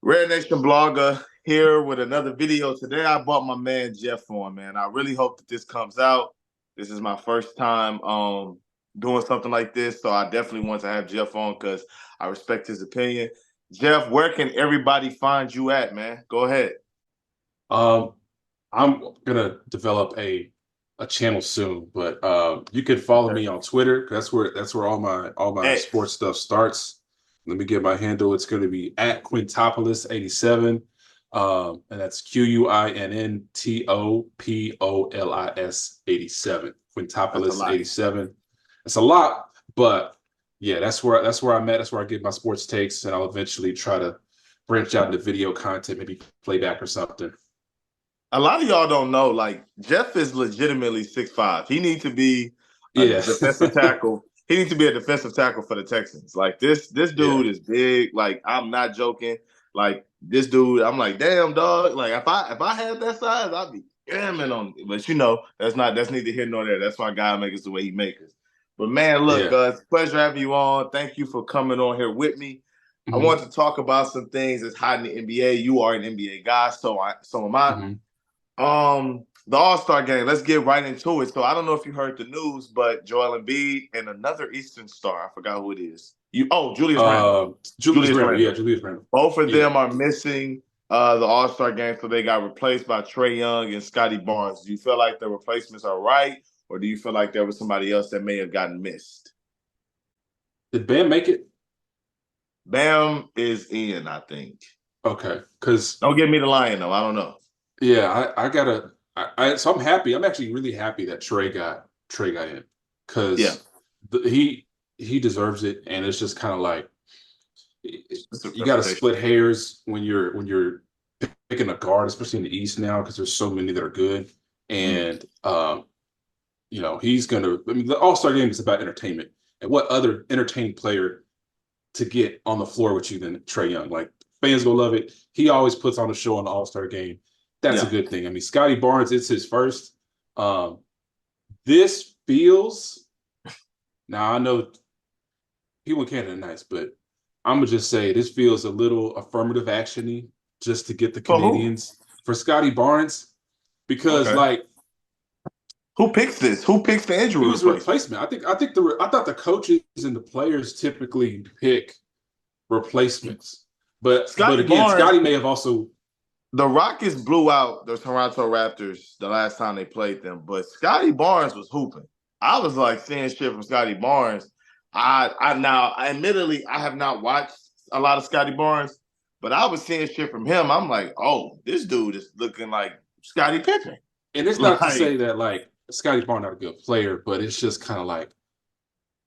Red Nation blogger here with another video. Today I brought my man Jeff on, man. I really hope that this comes out. This is my first time doing something like this, so I definitely want to have Jeff on because I respect his opinion. Jeff, where can everybody find you at, man? Go ahead. Um, I'm gonna develop a channel soon, but you can follow Okay. me on Twitter. That's where all my sports X. stuff starts. Let me get my handle. It's going to be at Quintopolis87, and that's QUINNTOPOLIS 87. That's a Quintopolis lot. 87. It's a lot, but yeah, that's where I'm at. That's where I get my sports takes, and I'll eventually try to branch out into video content, maybe playback or something. A lot of y'all don't know, like, Jeff is legitimately 6'5". He needs to be a Yeah. defensive tackle. He needs to be a defensive tackle for the Texans. Like, this Yeah. dude is big. Like, I'm not joking. Like, this dude, I'm like, damn, dog. Like, if I had that size, I'd be jamming on it. But that's neither here nor there. That's why God makes us the way he makes us. But man, look, Yeah. it's a pleasure having you on. Thank you for coming on here with me. I Hmm. want to talk about some things that's hot in the NBA. You are an NBA guy, so am I. Hmm. The All-Star game. Let's get right into it. So I don't know if you heard the news, but Joel Embiid and another Eastern star, I forgot who it is. Julius Randle. Julius Julius Randle. Yeah, Randle. Julius Randle. Both of Yeah. them are missing the All-Star game, so they got replaced by Trae Young and Scotty Barnes. Do you feel like the replacements are right, or do you feel like there was somebody else that may have gotten missed? Did Bam make it? Bam is in, I think. Okay. Because Don't give me the lion though. I don't know. yeah, I gotta so I'm happy. I'm actually really happy that Trey got in. Yeah, Because he deserves it. And it's just kind of like it's a you gotta reputation. split hairs when you're picking a guard, especially in the East now, because there's so many that are good. Mm. And he's gonna I mean the All-Star game is about entertainment. And what other entertaining player to get on the floor with you than Trae Young. Like fans gonna love it. He always puts on a show on the All-Star game. That's a Yeah. good thing. I mean, Scotty Barnes, it's his first. Um, this feels now I know people in Canada are nice, but I'm gonna just say this feels a little affirmative actiony just to get the For who? Canadians for Scotty Barnes because Okay. like Who picks this? Who picks the he injury was a replacement? replacement. I thought the coaches and the players typically pick replacements. But Scotty again, Barnes, Scotty may have also. the Rockets blew out the Toronto Raptors the last time they played them, but Scotty Barnes was hooping. I was like seeing shit from Scotty Barnes. Admittedly, I have not watched a lot of Scotty Barnes, but I was seeing shit from him. I'm like, oh, this dude is looking like Scotty Pippen. And it's not to Like, say that like Scotty Barnes not a good player, but it's just kind of like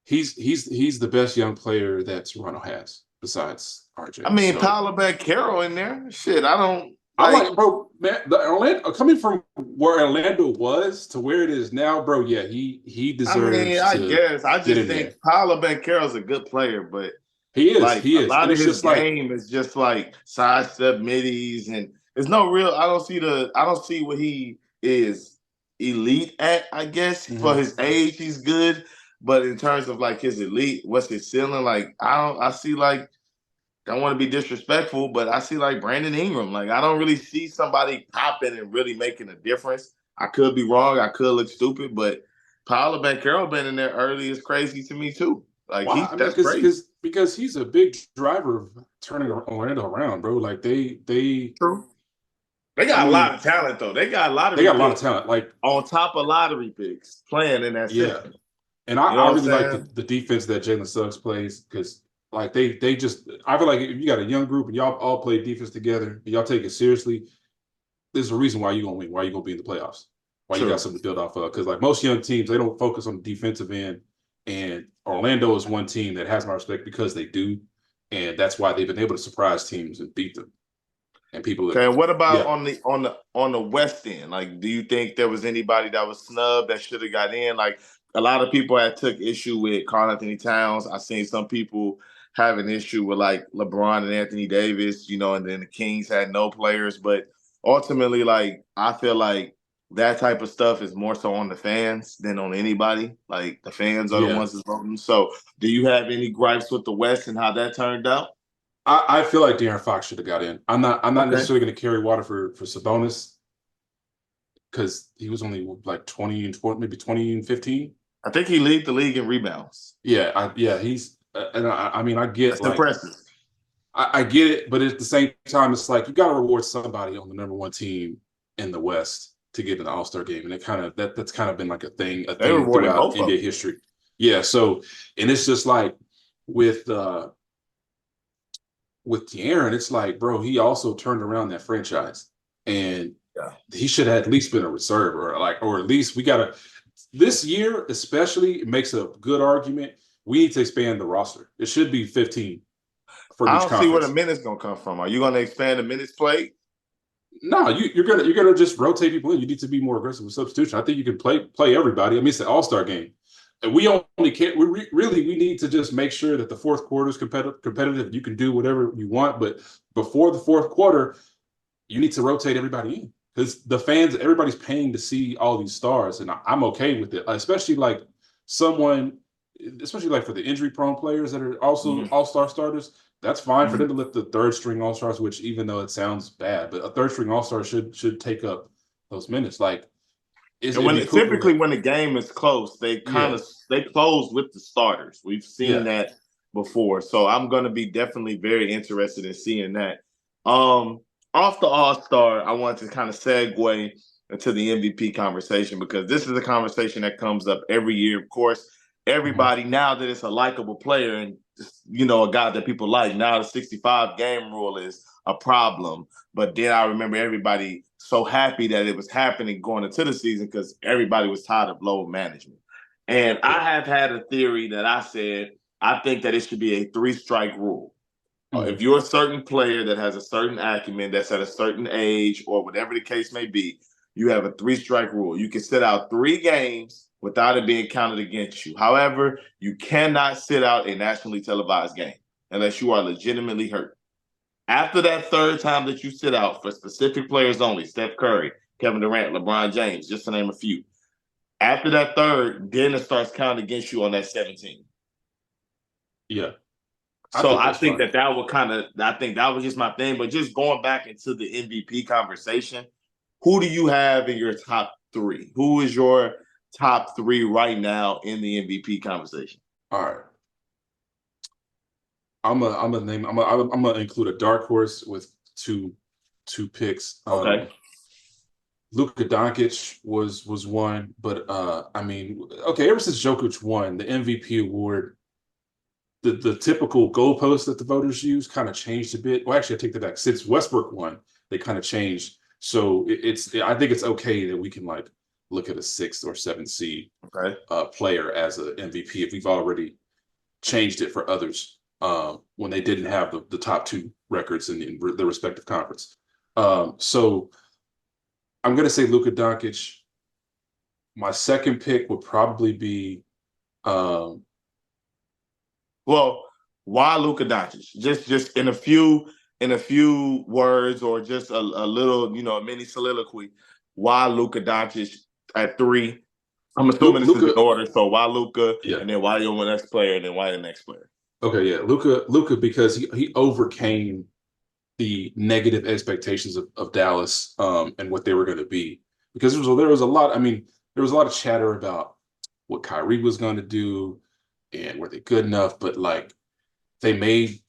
he's the best young player that Toronto has besides I RJ. mean, So Paolo Carroll in there. Shit, I don't I like. like bro, man. The Orlando coming from where Orlando was to where it is now, bro. Yeah, he I mean, deserves I to guess I get just in think there. Paolo Carroll's a good player, but He is, like he a is, lot and of it's his just like game is just like sidestep middies, and there's no real. I don't see what he is elite at. I guess for mhm. his age, he's good, but in terms of like his elite, what's his ceiling? Like I don't. I see like don't want to be disrespectful, but I see like Brandon Ingram. Like I don't really see somebody popping and really making a difference. I could be wrong. I could look stupid, but Paolo Carroll been in there early is crazy to me too. Like Why? I mean, that's because crazy. because he's a big driver of turning Orlando around, bro. Like they True. They I got a lot mean, of talent though. They got they lottery got a lot of picks talent. Like, on top of lottery picks playing in that yeah. system. And You know I what I'm really like saying? the defense that Jalen Suggs plays because like they just I feel like if you got a young group and y'all all play defense together and y'all take it seriously, there's a reason why you gonna win, why you gonna be in the playoffs, why you got True. something to build off of. Because like most young teams, they don't focus on the defensive end, and Orlando is one team that has my respect because they do, and that's why they've been able to surprise teams and beat them. And people, Okay, and what about yeah, on the West end? Like, do you think there was anybody that was snubbed that should have got in? Like, a lot of people had took issue with Karl Anthony Towns. I seen some people have an issue with like LeBron and Anthony Davis, and then the Kings had no players. But ultimately, like, I feel like that type of stuff is more so on the fans than on anybody. Like, the fans are the yeah. ones that's voting. So, do you have any gripes with the West and how that turned out? I feel like De'Aaron Fox should have got in. I'm not Okay. necessarily going to carry water for Sabonis because he was only like 20 and 20, maybe 20 and 15. I think he lead the league in rebounds. He's and I mean I get That's like impressive. I get it, but at the same time, it's like you got to reward somebody on the number one team in the West to get an All Star game, and it kind of that's kind of been like a They thing rewarded throughout both of NBA them. history. Yeah, so and it's just like with De'Aaron, it's like, bro, he also turned around that franchise, and Yeah. he should have at least been a reserve, or at least we gotta this year, especially, it makes a good argument. We need to expand the roster. It should be 15 from I each don't see where the conference. minutes gonna come from. Are you gonna expand the minutes played? No, you're gonna just rotate people in. You need to be more aggressive with substitution. I think you can play everybody. I mean, it's an All-Star game. And we only can't. We need to just make sure that the fourth quarter is competitive. You can do whatever you want, but before the fourth quarter, you need to rotate everybody in because the fans, everybody's paying to see all these stars, and I'm okay with it. Especially like someone, especially like for the injury-prone players that are also Mm-hmm. all-star starters. That's fine for Mm-hmm. them to lift the third string all stars, which even though it sounds bad, but a third string all star should take up those minutes. Like, And it'd when be cool. typically when the game is close, Yeah, they close with the starters. We've seen yeah. that before, so I'm going to be definitely very interested in seeing that. Off the All Star, I want to kind of segue into the MVP conversation because this is a conversation that comes up every year. Of course, Mhm. everybody now that it's a likable player and a guy that people like, now the 65 game rule is a problem. But then I remember everybody so happy that it was happening going into the season because everybody was tired of load management. And Yeah. I have had a theory that I said I think that it should be a three-strike rule. If Mhm. you're a certain player that has a certain acumen, that's at a certain age, or whatever the case may be, you have a three-strike rule. You can sit out 3 games without it being counted against you. However, you cannot sit out a nationally televised game unless you are legitimately hurt. After that third time that you sit out for specific players only, Steph Curry, Kevin Durant, LeBron James, just to name a few. After that third, then it starts counting against you on that 17. Yeah. I So think I that's think fine. that would I think that was just my thing. But just going back into the MVP conversation, who do you have in your top three? Who is your top three right now in the MVP conversation? All right. I'm gonna include a dark horse with two picks. Okay. Luka Doncic was one, but I mean, okay, ever since Jokic won the MVP award, the typical goalpost that the voters use kind of changed a bit. Well, actually, I take that back. Since Westbrook won, they kind of changed. So I think it's okay that we can like look at a sixth or seventh seed Okay. player as an MVP if we've already changed it for others when they didn't have the top two records in their respective conference. So I'm going to say Luka Doncic. My second pick would probably be um, Well, why Luka Doncic? Just in a few words or just a little, a mini soliloquy. Why Luka Doncic at three? I'm assuming this is in Luka. order. So why Luka, Yeah. and then why your next player, and then why the next player? Okay. Yeah. Luka because he overcame the negative expectations of Dallas and what they were going to be because there was a lot. I mean, there was a lot of chatter about what Kyrie was going to do and were they good enough, but like they made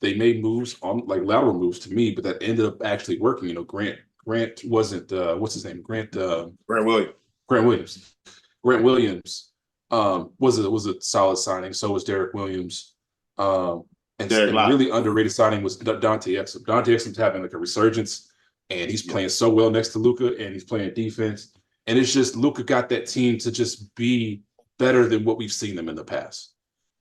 moves on like lateral moves to me, but that ended up actually working. Grant wasn't what's his name? Brent Williams. Grant Williams. Grant Williams was a solid signing. So was Derek Williams. Derek And Lively. really underrated signing was Dante Exum. Dante Exum's having like a resurgence, and he's Yeah. playing so well next to Luka, and he's playing defense. And it's just Luka got that team to just be better than what we've seen them in the past.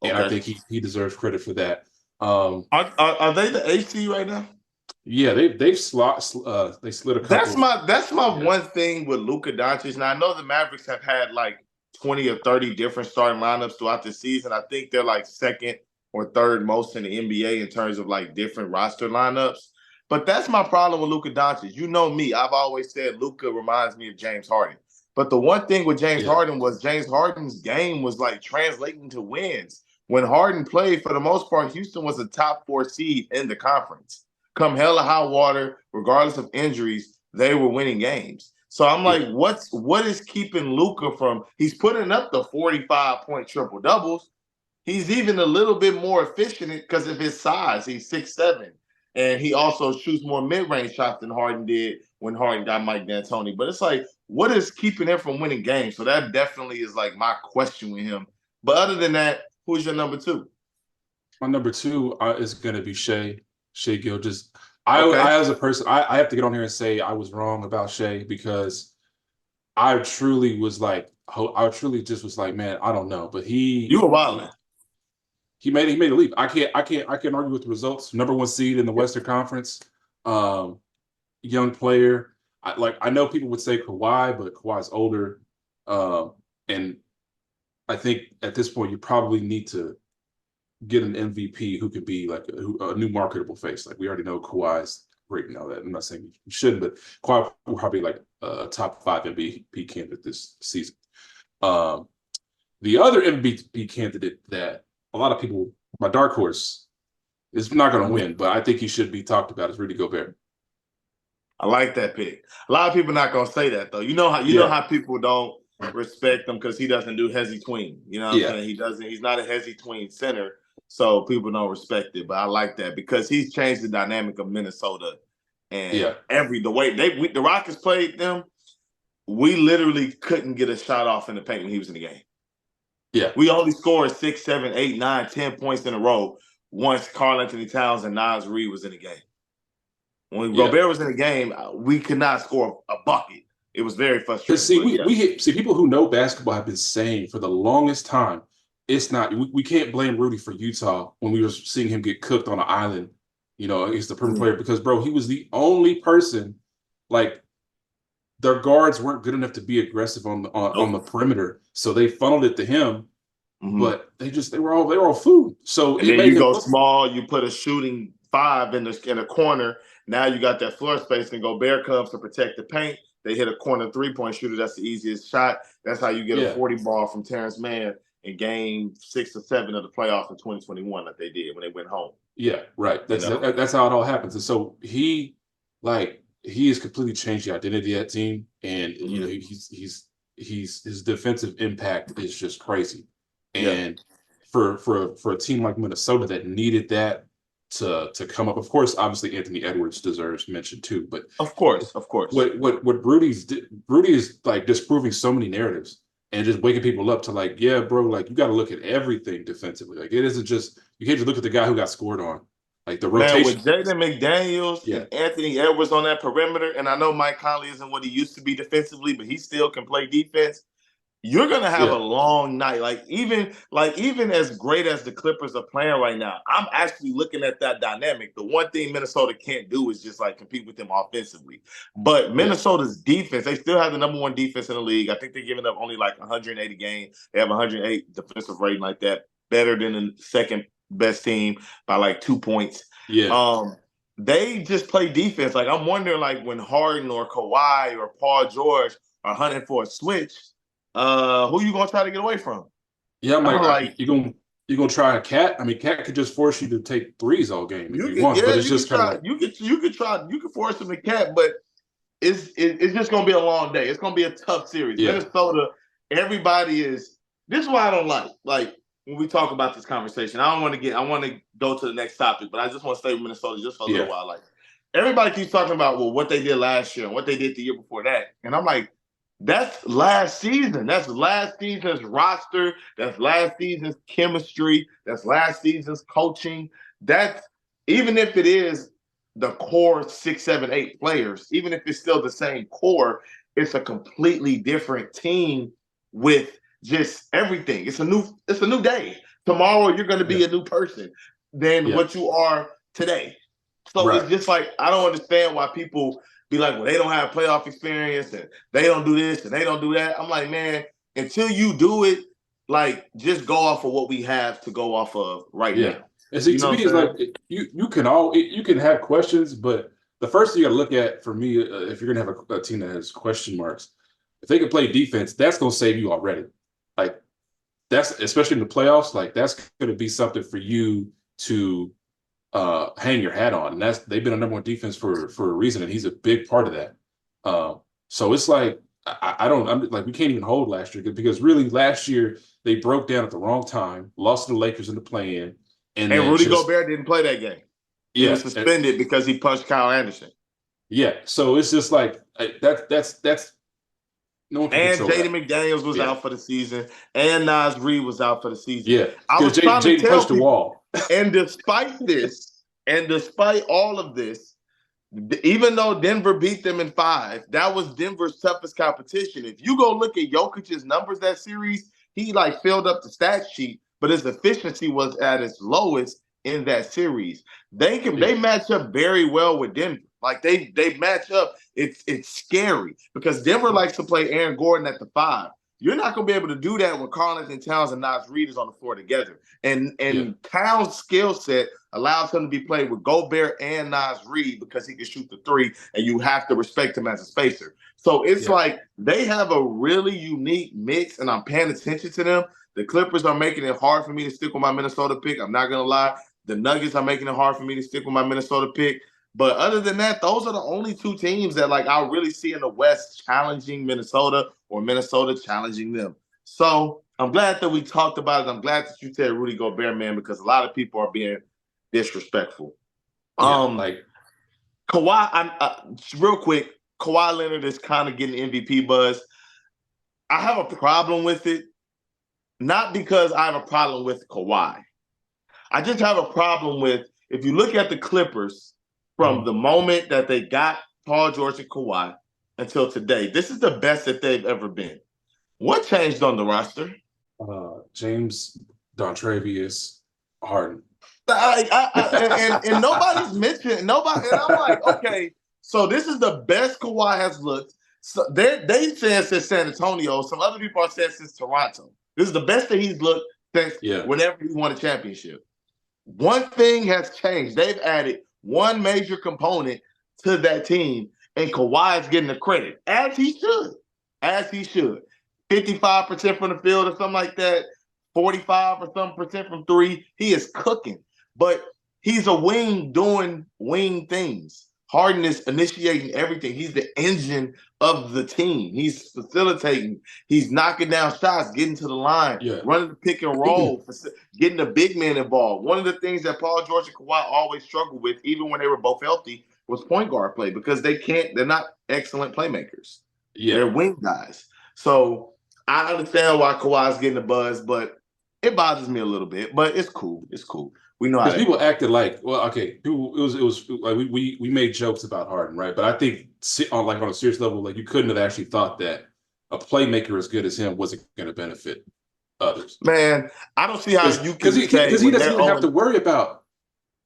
And I Okay. think he deserves credit for that. Are they the AC right now? Yeah, they slid a couple. That's my Yeah, one thing with Luka Doncic. Now I know the Mavericks have had like 20 or 30 different starting lineups throughout the season. I think they're like second or third most in the NBA in terms of like different roster lineups. But that's my problem with Luka Doncic. You know me, I've always said Luka reminds me of James Harden. But the one thing with James yeah, Harden was James Harden's game was like translating to wins. when Harden played, for the most part, Houston was a top 4 seed in the conference. Come hell or high water, regardless of injuries, they were winning games. So I'm like, what is keeping Luka from? He's putting up the 45-point triple doubles. He's even a little bit more efficient because of his size. He's 6'7", and he also shoots more mid-range shots than Harden did when Harden got Mike D'Antoni. But it's like, what is keeping him from winning games? So that definitely is like my question with him. But other than that, who's your number 2? My number 2 is going to be Shai Gilgeous. Okay. I as a person, I have to get on here and say I was wrong about Shai because I truly just was like, man, I don't know. But you were wilding. He made a leap. I can't argue with the results. Number 1 seed in the Western Conference. Young player. I know people would say Kawhi, but Kawhi's older. And I think at this point you probably need to get an MVP who could be like a new marketable face. Like we already know Kawhi's great and all that. I'm not saying you shouldn't, but Kawhi will probably like a top 5 MVP candidate this season. The other MVP candidate that a lot of people, my dark horse, is not going to win, but I think he should be talked about is Rudy Gobert. I like that pick. A lot of people not going to say that though. You know how people don't respect him because he doesn't do hezzy tween. You know what I'm saying? He's not a hezzy tween center, so people don't respect it. But I like that because he's changed the dynamic of Minnesota. And the way the Rockets played them, we literally couldn't get a shot off in the paint when he was in the game. Yeah. We only scored 6, 7, 8, 9, 10 points in a row once Karl-Anthony Towns and Naz Reid was in the game. When Gobert was in the game, we could not score a bucket. It was very frustrating. See, people who know basketball have been saying for the longest time, it's not, we can't blame Rudy for Utah when we were seeing him get cooked on an island, against the perimeter player because, bro, he was the only person, like, their guards weren't good enough to be aggressive on the perimeter, so they funneled it to him. But they were all food. So and then you go small. You put a shooting 5 in a corner. Now you got that floor space, and Gobert comes to protect the paint. They hit a corner 3-point shooter. That's the easiest shot. That's how you get a 40 ball from Terrence Mann in game 6 or 7 of the playoffs in 2021 that they did when they went home. Yeah, right. That's how it all happens. And so he has completely changed the identity of that team, and his defensive impact is just crazy. And for a team like Minnesota that needed that to come up, of course, obviously Anthony Edwards deserves mention too. But of course, what Rudy is like disproving so many narratives and just waking people up to like, yeah, bro, like you got to look at everything defensively. Like it isn't just you can't just look at the guy who got scored on. Like the rotation with Jaden McDaniels and Anthony Edwards on that perimeter, and I know Mike Conley isn't what he used to be defensively, but he still can play defense. You're gonna have a long night. Like even as great as the Clippers are playing right now, I'm actually looking at that dynamic. The one thing Minnesota can't do is just like compete with them offensively. But Minnesota's defense, they still have the number 1 defense in the league. I think they're giving up only like 180 games. They have 108 defensive rating like that, better than the second best team by like 2 points. They just play defense. Like I'm wondering, like when Harden or Kawhi or Paul George are hunting for a switch. Who you gonna try to get away from? Yeah, I'm like you gonna try a Cat? I mean, Cat could just force you to take threes all game if he wants, but it's just kind of like you could force him to Cat, but it's just gonna be a long day. It's gonna be a tough series. Minnesota, everybody is. This is why I don't like when we talk about this conversation. I want to go to the next topic, but I just want to stay with Minnesota just for a little while. Like everybody keeps talking about what they did last year and what they did the year before that, and I'm like. That's last season. That's last season's roster. That's last season's chemistry. That's last season's coaching. That's even if it is the core 6, 7, 8 players, even if it's still the same core, it's a completely different team with just everything. It's a new day. Tomorrow you're going to be a new person than what you are today. So it's just like I don't understand why people be like, well, they don't have playoff experience and they don't do this and they don't do that. I'm like, man, until you do it, like just go off of what we have to go off of right now. And see, to me, it's like you can have questions, but the first thing you got to look at for me, if you're gonna have a team that has question marks, if they can play defense, that's gonna save you already. Like that's especially in the playoffs. Like that's going to be something for you to hang your hat on, and that's they've been a number one defense for a reason, and he's a big part of that. So it's like I'm like we can't even hold last year because really last year they broke down at the wrong time, lost to the Lakers in the play-in, and And then Rudy just Gobert didn't play that game. He yeah, was suspended because he punched Kyle Anderson. yeah. So it's just like that's no one can And control Jaden that. McDaniels was Yeah, out for the season. And Nas Reed was out for the season. yeah. I Because was trying to Jaden tell punched the people, wall. and despite this, and despite all of this, even though Denver beat them in 5, that was Denver's toughest competition. If you go look at Jokic's numbers that series, he like filled up the stat sheet, but his efficiency was at its lowest in that series. They match up very well with Denver. Like they match up. It's scary because Denver likes to play Aaron Gordon at the 5. You're not going to be able to do that when Karl-Anthony Towns and Nas Reed is on the floor together. And Towns' skill set allows him to be played with Gobert and Nas Reed because he can shoot the 3, and you have to respect him as a spacer. So it's like they have a really unique mix, and I'm paying attention to them. The Clippers are making it hard for me to stick with my Minnesota pick. I'm not going to lie. The Nuggets are making it hard for me to stick with my Minnesota pick. But other than that, those are the only 2 teams that like I really see in the West challenging Minnesota or Minnesota challenging them. So I'm glad that we talked about it. I'm glad that you said Rudy Gobert, man, because a lot of people are being disrespectful. Like Kawhi, real quick, Kawhi Leonard is kind of getting MVP buzz. I have a problem with it, not because I have a problem with Kawhi. I just have a problem with, if you look at the Clippers from the moment that they got Paul George and Kawhi until today, this is the best that they've ever been. What changed on the roster? James, Dontravius, Harden. And nobody's mentioned nobody. And I'm like, okay, so this is the best Kawhi has looked. So they said since San Antonio. Some other people are saying since Toronto. This is the best that he's looked since whenever he won a championship. One thing has changed. They've added one major component to that team, and Kawhi is getting the credit, as he should. As he should. 55% from the field or something like that, 45 or something percent from 3. He is cooking. But he's a wing doing wing things. Harden is initiating everything. He's the engine of the team. He's facilitating. He's knocking down shots, getting to the line, running the pick and roll, getting the big man involved. One of the things that Paul George and Kawhi always struggled with, even when they were both healthy, was point guard play because they're not excellent playmakers. They're wing guys. So I understand why Kawhi's getting the buzz, but it bothers me a little bit. But it's cool. It's cool. We know how people acted like, well, okay, it was like we made jokes about Harden, right? But I think on a serious level, like you couldn't have actually thought that a playmaker as good as him wasn't going to benefit others. Man, I don't see how you can because he doesn't even have to worry about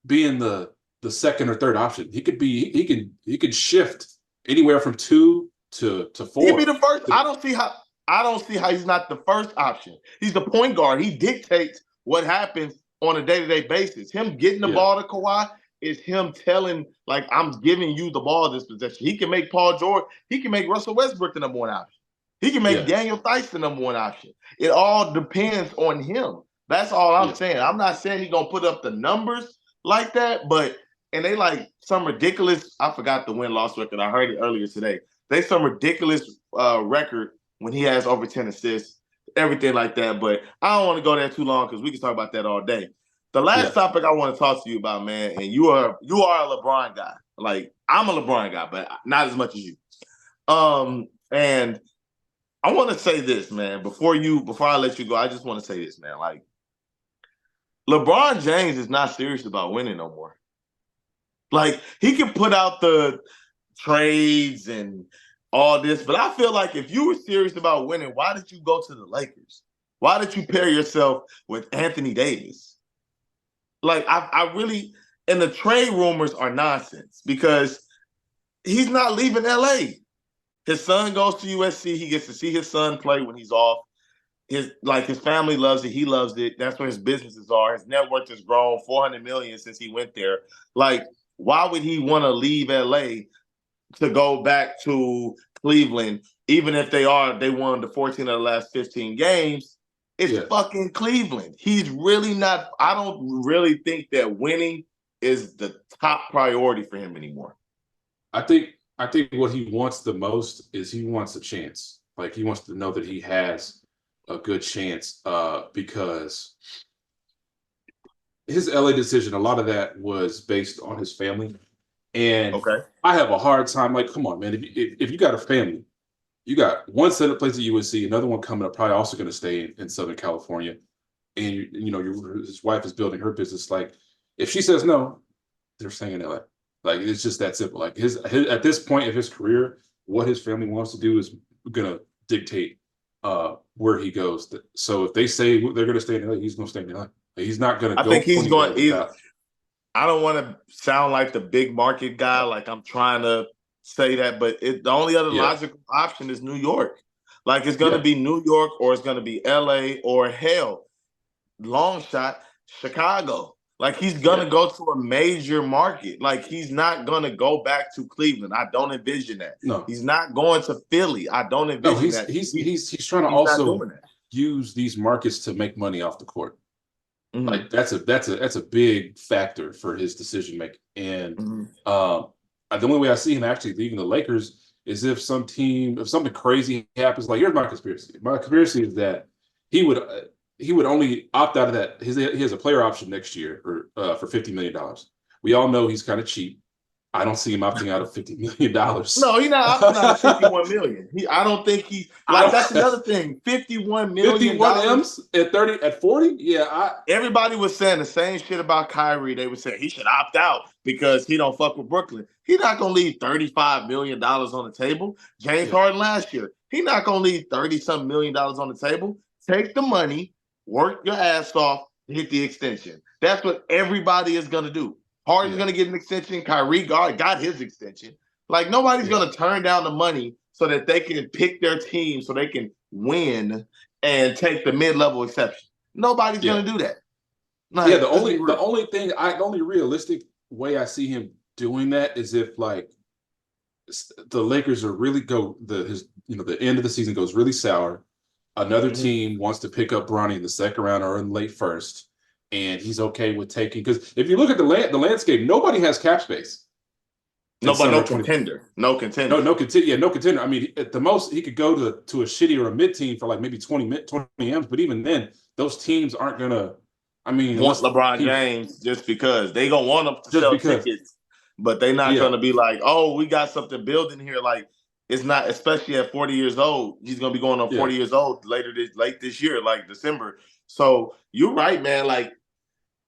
being the second or third option. He could shift anywhere from 2 to 4. He'd be the first. I don't see how he's not the first option. He's the point guard. He dictates what happens on a day-to-day basis. Him getting the ball to Kawhi is him telling, like, I'm giving you the ball this possession. He can make Paul George. He can make Russell Westbrook the number 1 option. He can make Daniel Theis the number 1 option. It all depends on him. That's all I'm saying. I'm not saying he's going to put up the numbers like that, but, and they like some ridiculous, I forgot the win-loss record. I heard it earlier today. They some ridiculous record when he has over 10 assists, everything like that. But I don't want to go there too long because we can talk about that all day. The last topic I want to talk to you about, man, and you are a LeBron guy. Like, I'm a LeBron guy, but not as much as you. And I want to say this, man, before I let you go, I just want to say this, man. Like, LeBron James is not serious about winning no more. Like, he can put out the trades and all this, but I feel like if you were serious about winning, why did you go to the Lakers? Why did you pair yourself with Anthony Davis? Like, I really, and the trade rumors are nonsense because he's not leaving LA. His son goes to USC. He gets to see his son play when he's off. His family loves it. He loves it. That's where his businesses are. His net worth has grown $400 million since he went there. Like, why would he want to leave LA to go back to Cleveland, even if they won the 14 of the last 15 games? It's Yeah. fucking Cleveland. He's really not. I don't really think that winning is the top priority for him anymore. I think what he wants the most is he wants a chance. Like he wants to know that he has a good chance because his LA decision, a lot of that was based on his family. And Okay. I have a hard time, like, come on, man. If you got a family, you got one set of plays at USC, another one coming up, probably also going to stay in Southern California. And, his wife is building her business. Like, if she says no, they're staying in LA. Like, it's just that simple. Like, his at this point of his career, what his family wants to do is going to dictate where he goes. So if they say they're going to stay in LA, he's going to stay in LA. He's not going to I go think he's anywhere going. without. I don't want to sound like the big market guy, like I'm trying to say that, but the only other Yeah. logical option is New York. Like it's going to Yeah. be New York or it's going to be LA or hell, long shot, Chicago. Like he's going to go to a major market. Like he's not going to go back to Cleveland. I don't envision that. No. He's not going to Philly. I don't envision that. He's trying to he's not also doing that. use these markets to make money off the court. Mm-hmm. Like that's a big factor for his decision making. And the only way I see him actually leaving the Lakers is if something crazy happens. Like here's my conspiracy. My conspiracy is that he would only opt out of that. He has a player option next year for $50 million. We all know he's kind of cheap. I don't see him opting out of $50 million. No, he's not opting out of $51 million. I don't think he like that's another thing. $51 million. 51 M's at 30 at 40? Yeah. Everybody was saying the same shit about Kyrie. They were saying he should opt out because he don't fuck with Brooklyn. He's not gonna leave $35 million on the table. James Harden last year. He's not gonna leave 30-something million dollars on the table. Take the money, work your ass off, hit the extension. That's what everybody is gonna do. Harden's going to get an extension. Kyrie got his extension. Like, nobody's going to turn down the money so that they can pick their team so they can win and take the mid-level exception. Nobody's going to do that. Like, the only realistic way I see him doing that is if, like, the Lakers are really the end of the season goes really sour. Another team wants to pick up Bronny in the second round or in late first. And he's okay with taking, because if you look at the landscape, nobody has cap space. No contender. No contender. No contender. I mean, at the most, he could go to a shitty or a mid team for like maybe 20 M's. But even then, those teams aren't gonna. I mean, want LeBron James just because they gonna want him to sell tickets, but they're not gonna be like, oh, we got something building here. Like it's not, especially at 40 years old. He's gonna be going on 40 years old late this year, like December. So you're right, man. Like.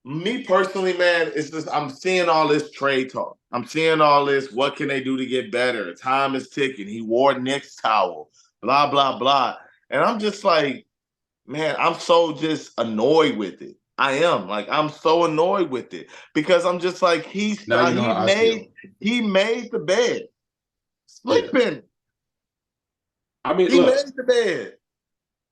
Me personally, man, it's just I'm seeing all this trade talk. I'm seeing all this. What can they do to get better? Time is ticking. He wore Nick's towel. Blah blah blah. And I'm just like, man, I'm so just annoyed with it. I am like I'm so annoyed with it because I'm just like he made the bed sleeping. I mean, he made the bed.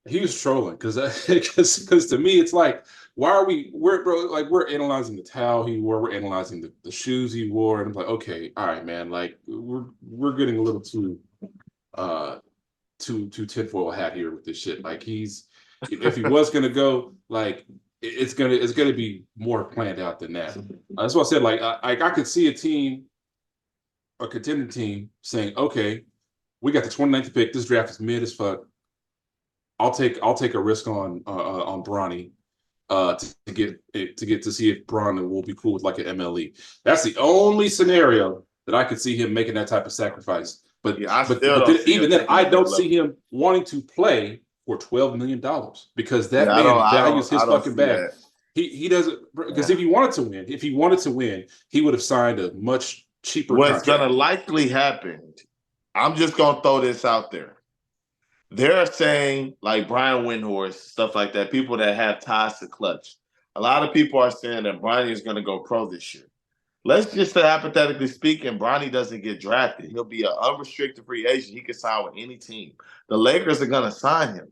He was trolling because to me it's like, why are we're analyzing the towel he wore, we're analyzing the shoes he wore, and I'm like, okay, all right, man, like we're getting a little too tinfoil hat here with this shit. Like if he was gonna go, like it's gonna be more planned out than that. That's what I said. Like I could see a contender team saying, okay, we got the 29th pick. This draft is mid as fuck. I'll take a risk on Bronny to get to see if Bronny will be cool with like an MLE. That's the only scenario that I could see him making that type of sacrifice. But even then, I don't see him wanting to play for $12 million because that man values his fucking bag. He doesn't, because if he wanted to win, he would have signed a much cheaper contract. What's gonna likely happen? I'm just gonna throw this out there. They're saying, like Brian Windhorst, stuff like that, people that have ties to Clutch. A lot of people are saying that Bronny is going to go pro this year. Let's just say, hypothetically speaking, Bronny doesn't get drafted. He'll be an unrestricted free agent. He can sign with any team. The Lakers are going to sign him.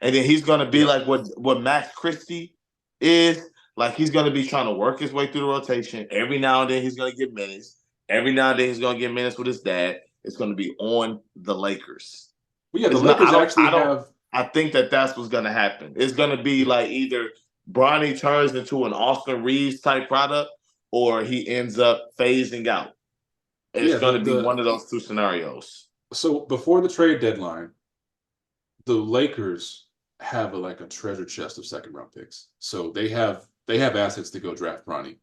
And then he's going to be like what Max Christie is. Like he's going to be trying to work his way through the rotation. Every now and then he's going to get minutes. Every now and then he's going to get minutes with his dad. It's going to be on the Lakers. Well, yeah, the Lakers actually have I think that that's what's gonna happen. It's gonna be Yeah, like either Bronny turns into an Austin Reeves type product, or he ends up phasing out. It's yeah. gonna be one of those two scenarios. So before the trade deadline, the Lakers have like a treasure chest of second round picks. So they have assets to go draft Bronny,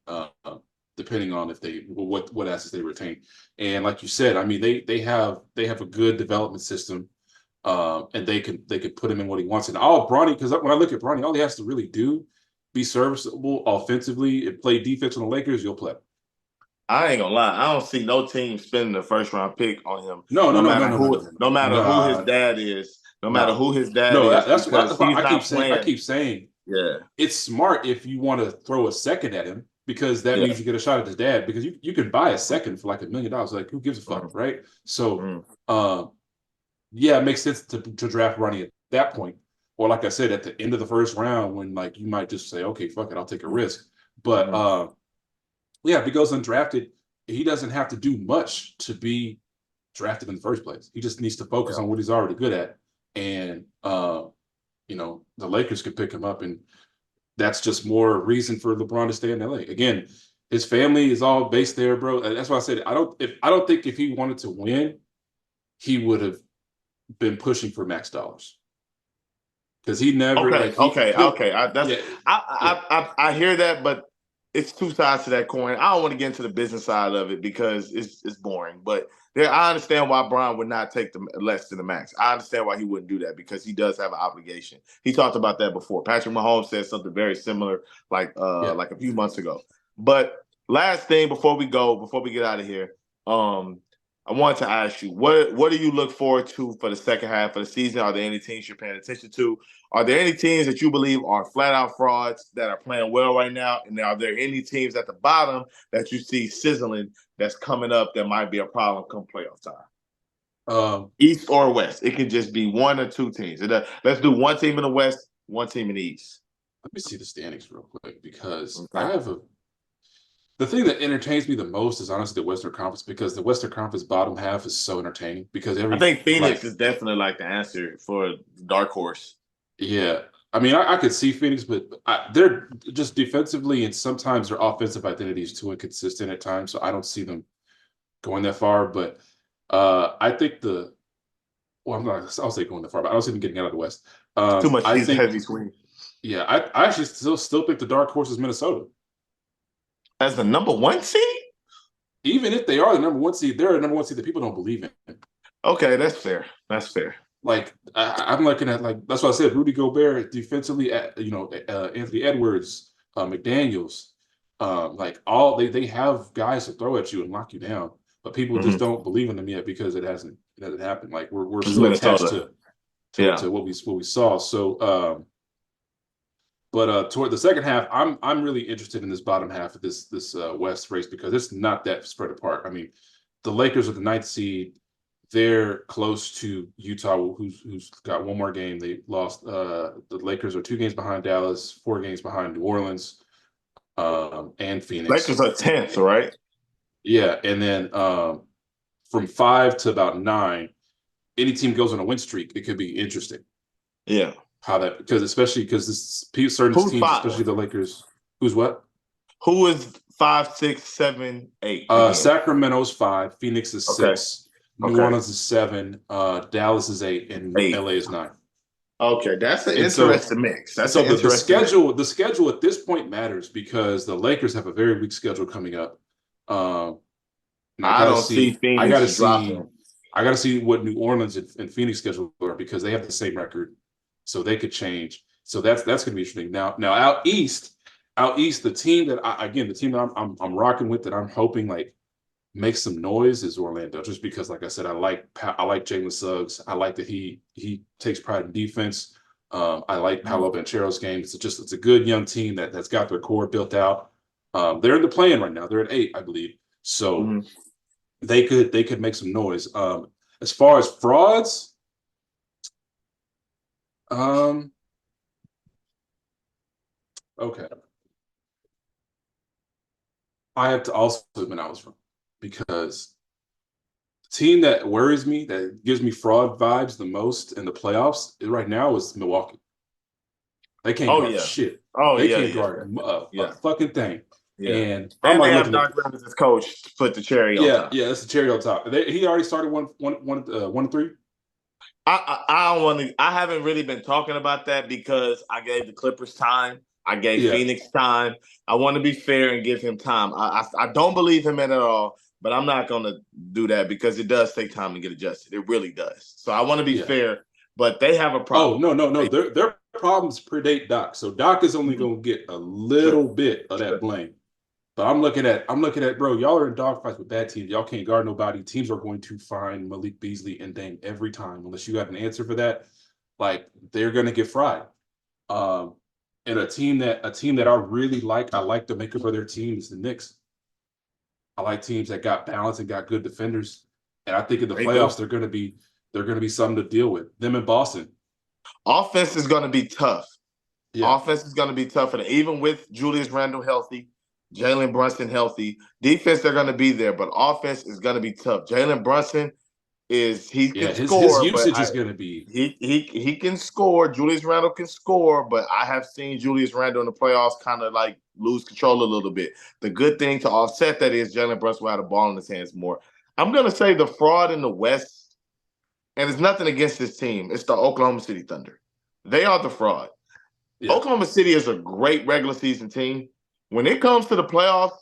depending on if they what assets they retain. And like you said, I mean they have a good development system, and they can put him in what he wants. And all Bronny, because when I look at Bronny, all he has to really do be serviceable offensively and play defense on the Lakers, you'll play. I ain't gonna lie. I don't see no team spending the first round pick on him, No, no, no no, no, matter no, no, no, who, no, no. no matter who his Nah, dad is, no matter nah. who his dad No, is, that's because why he's not I playing. keep saying Yeah, it's smart if you want to throw a second at him because that yeah. means you get a shot at his dad because you can buy a second for like $1 million. Like who gives a fuck, Mm, right? So mm, yeah, it makes sense to draft Ronnie at that point. Or like I said, at the end of the first round when like you might just say, okay, fuck it, I'll take a risk. But mm. yeah, if he goes undrafted, he doesn't have to do much to be drafted in the first place. He just needs to focus Yeah. on what he's already good at. And the Lakers could pick him up and that's just more reason for LeBron to stay in LA. Again, his family is all based there, bro. And that's why I said I don't think if he wanted to win, he would have been pushing for max dollars because he never Okay, like he'll okay. yeah yeah I hear that, but it's two sides to that coin. I don't want to get into the business side of it because it's boring. But there, I understand why Brian would not take the less than the max. I understand why he wouldn't do that because he does have an obligation. He talked about that before. Patrick Mahomes said something very similar, yeah. like a few months ago. But last thing before we get out of here, um, I wanted to ask you what do you look forward to for the second half of the season? Are there any teams you're paying attention to? Are there any teams that you believe are flat out frauds that are playing well right now? And are there any teams at the bottom that you see sizzling that's coming up that might be a problem come playoff time? Um, East or West? It can just be one or two teams. Let's do one team in the West, one team in the East. Let me see the standings real quick because Okay. the thing that entertains me the most is honestly the Western Conference because the Western Conference bottom half is so entertaining because I every think Phoenix like is definitely like the answer for dark horse. yeah. I mean, I could see Phoenix, but they're just defensively and sometimes their offensive identity is too inconsistent at times. So I don't see them going that far. But I think well, I'm not, I'll say going that far, but I don't see them getting out of the West. Too much I think, heavy swing. yeah, I actually still think the dark horse is Minnesota. As the number one seed? Even if they are the number one seed, they're a number one seed that people don't believe in. Okay, that's fair. That's fair. Like I'm looking at like that's what I said. Rudy Gobert defensively, Anthony Edwards, McDaniel's, like all they have guys to throw at you and lock you down, but people just Mm-hmm. don't believe in them yet because it hasn't happened. Like we're It's still attached Minnesota. to Yeah. what we saw. So, but toward the second half, I'm really interested in this bottom half of this West race because it's not that spread apart. I mean, the Lakers are the ninth seed. They're close to Utah, who's got one more game. They lost. The Lakers are 2 games behind Dallas, 4 games behind New Orleans, and Lakers Phoenix. are 10th, right? Yeah, and then from 5 to about 9, any team goes on a win streak, it could be interesting Yeah. how that because especially because this certain Who's teams, especially five? the Lakers, who's what? Who is 5, 6, 7, 8 again? Sacramento's 5, Phoenix is Okay. 6, New Okay. Orleans is 7, Dallas is 8, and 8. LA is 9. Okay. That's an And so interesting mix. That's so an interesting mix. the schedule at this point matters because the Lakers have a very weak schedule coming up. Um, and I don't see Phoenix dropping. I gotta see what New Orleans and Phoenix schedule are because they have the same record, so they could change. So that's gonna be interesting. Now out east, the team that the team that I'm rocking with that I'm hoping like makes some noise is Orlando, just because like I said, I like Jalen Suggs. I like that he takes pride in defense. I like Paolo Banchero's game. It's a good young team that's got their core built out. They're in the play-in right now. They're at 8, I believe. So Mhm. they could make some noise. As far as frauds, um, okay, I have to also admit I was wrong because team that worries me, that gives me fraud vibes the most in the playoffs right now is Milwaukee. They can't Oh guard yeah. shit. Oh They yeah, can't yeah, guard a yeah, fucking thing. yeah. And I'm And they like have looking at, Doc Rivers as coach to put the cherry on yeah, top. yeah, that's the cherry on top. He already started one and three. I don't want to. I haven't really been talking about that because I gave the Clippers time. I gave Yeah, Phoenix time. I want to be fair and give him time. I don't believe him at all, but I'm not going to do that because it does take time to get adjusted. It really does. So I want to be yeah. fair, but they have a Oh problem. no, no, no. Their problems predate Doc. So Doc is only Mhm. gonna get a Sure, little bit of that sure. blame. But I'm looking at, bro, y'all are in dogfights with bad teams. Y'all can't guard nobody. Teams are going to find Malik Beasley and Dame every time. Unless you got an answer for that, like they're gonna get fried. Um, and a team that I really like, I like the makeup of their team is the Knicks. I like teams that got balance and got good defenders. And I think in the They do. playoffs they're gonna be something to deal with. Them in Boston. Offense is going to be tough. Yeah, Offense is going to be tough, and even with Julius Randle healthy, Jalen Brunson healthy, defense they're going to be there, but offense is going to be tough. Jalen Brunson he yeah. can His score, but usage is gonna be he can score. Julius Randle can score, but I have seen Julius Randle in the playoffs kind of like lose control a little bit. The good thing to offset that is Jalen Brunson will have the ball in his hands more. I'm going to say the fraud in the West, and it's nothing against this team. It's the Oklahoma City Thunder. They are the fraud. yeah, Oklahoma City is a great regular season team. When it comes to the playoffs,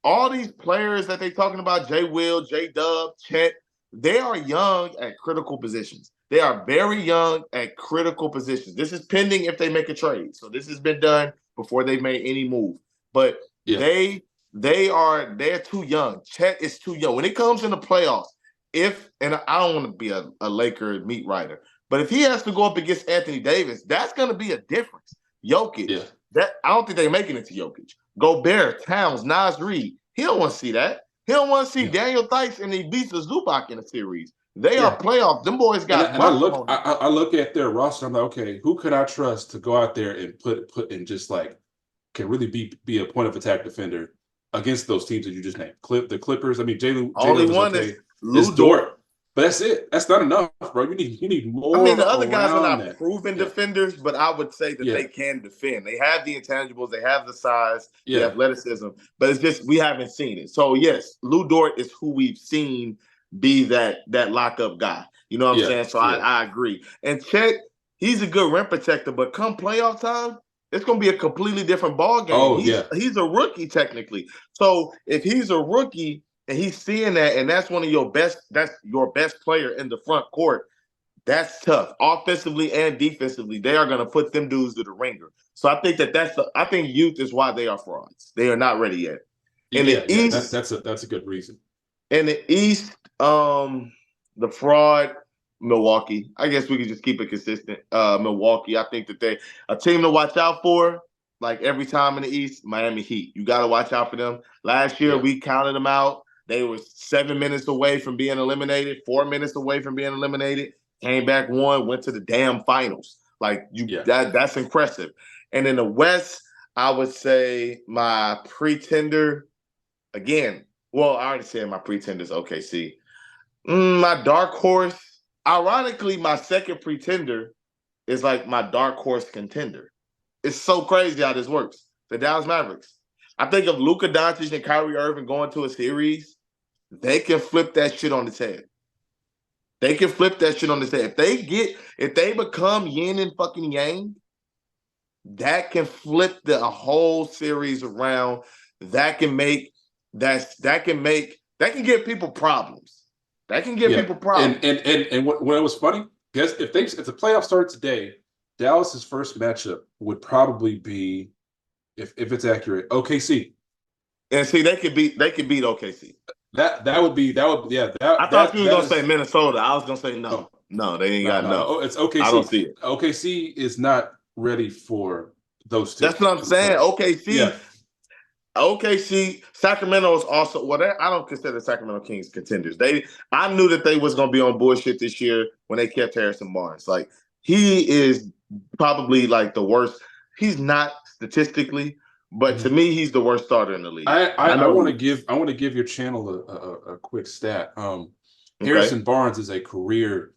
all these players that they're talking about, Jay Will, J Dub, Chet, they are young at critical positions. They are very young at critical positions. This is pending if they make a trade. So this has been done before they made any move. But yeah. they're too young. Chet is too young. When it comes in the playoffs, and I don't want to be a Laker meat writer, but if he has to go up against Anthony Davis, that's going to be a difference. Jokic. Yeah, That I don't think they're making it to Jokic. Gobert, Towns, Nas Reed. He don't want to see that. He don't want to see yeah, Daniel Theis and Ivica Zubac in a series. They are yeah. playoffs. Them boys And I, got and I muscle look on I, them. I look at their roster. I'm like, okay, who could I trust to go out there and put and just like can really be a point of attack defender against those teams that you just named. The Clippers. I mean, Only Jalen was one is okay. It's Lou Dort. Dort, but that's it. That's not enough, bro. You need I mean, more the other guys are around not that. proven Yeah, defenders, but I would say that yeah, they can defend. They have the intangibles, they have the size, the yeah, athleticism, but it's just we haven't seen it. So yes, Lou Dort is who we've seen be that lockup guy. You know what I'm yeah, saying? So yeah. I agree. And Chet, he's a good rim protector, but come playoff time, it's gonna be a completely different ball game. Oh He's yeah, he's a rookie technically. So if he's a rookie and he's seeing that, and that's that's your best player in the front court, that's tough. Offensively and defensively, they are going to put them dudes to the ringer. So I think I think youth is why they are frauds. They are not ready yet. In yeah, the yeah. East, That's a good reason. in the East, the fraud, Milwaukee. I guess we could just keep it consistent. Milwaukee. I think that they a team to watch out for. Like every time in the East, Miami Heat. You got to watch out for them. Last year Yeah, we counted them out. They were 7 minutes away from being eliminated. 4 minutes away from being eliminated. Came back, went to the damn finals. Like yeah, that's impressive. And in the West, I would say my pretender again. Well, I already said my pretenders OKC. My dark horse. Ironically, my second pretender is like my dark horse contender. It's so crazy how this works. The Dallas Mavericks. I think if Luka Doncic and Kyrie Irving go into a series, they can flip that shit on its head. They can flip that shit on its head. If they become yin and fucking yang, that can flip the whole series around. That can make that can give people problems. That can give yeah. people And problems. and and and what was funny? Guess if the playoffs start today, Dallas's first matchup would probably be if it's accurate, OKC. And see, they could beat OKC. That would yeah I that thought you that were that gonna say is Minnesota. I was gonna say no no. No, they ain't no got no no. no. Oh, it's I don't OKC. see it. OKC is not ready for those two That's what I'm in the saying. playoffs. Yeah, Sacramento is also I don't consider Sacramento Kings contenders. I knew that they was gonna be on bullshit this year when they kept Harrison Barnes. Like he is probably like the worst. He's not statistically, but to mhm. me, he's the worst starter in the league. I I I, I know want he to is. give I want to give your channel a quick stat. Okay. Harrison Barnes is a career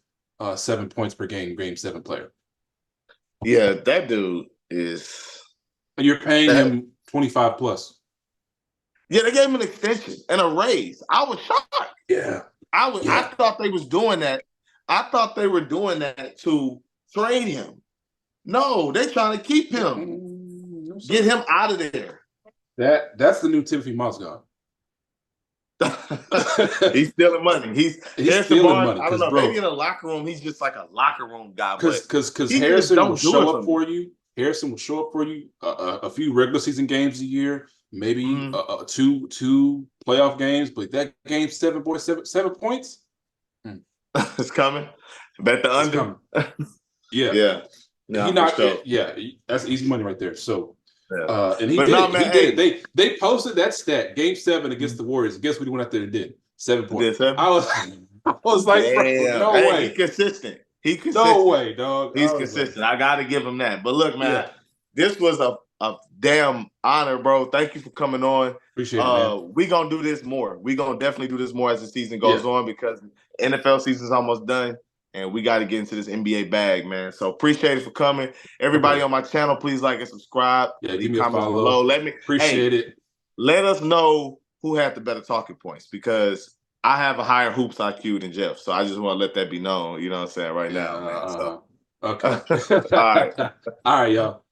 7 points per game 7 player. Yeah, that dude is. And you're paying That, him 25 plus. yeah, they gave him an extension and a raise. I was shocked. Yeah. I thought they was doing that. I thought they were doing that to trade him. No, they trying to keep him. No, Get him out of there. That's the new Timothy Mozgov. He's stealing money. He's Harrison stealing Barnes. money I don't know. bro, Maybe in a locker room, he's just like a locker room guy. Because he Harrison will don't do show up for you. Harrison will show up for you a few regular season games a year, maybe two playoff games. But that game 7 points. It's coming. Bet the under. Yeah. Yeah. He not. Sure. Yeah, that's easy money right there. So. Yeah. And he did it. Man, he did it. They posted that stat, game 7 against the Warriors. Guess what he went out there and did? 7 points. I was like, damn. No way. He's consistent. No way, dog. He's consistent. I got to give him that. But look, man, this was a damn honor, bro. Thank you for coming on. Appreciate it, man. We gonna do this more. We gonna definitely do this more as the season goes on because NFL season's almost done. And we got to get into this NBA bag, man. So appreciate it for coming. Everybody on my channel, please like and subscribe. Yeah, leave give me comments a follow. below. Let me appreciate it. Let us know who had the better talking points because I have a higher hoops IQ than Jeff. So I just want to let that be known. You know what I'm saying right now, man. So. Okay. All right. All right, y'all.